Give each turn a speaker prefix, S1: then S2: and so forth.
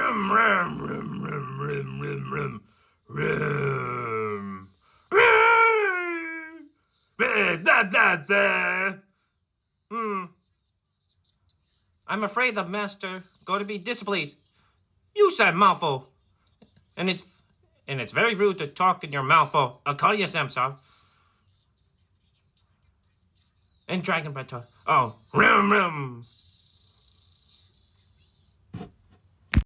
S1: Rum, rum, rum, rum, rum, rum, rum, rum. Rum. Da, da, da. I'm afraid the master going to be displeased. You said mouthful. And it's very rude to talk in your mouthful. I'll call you Samsung. And Dragon Breath. Oh, rum, rum.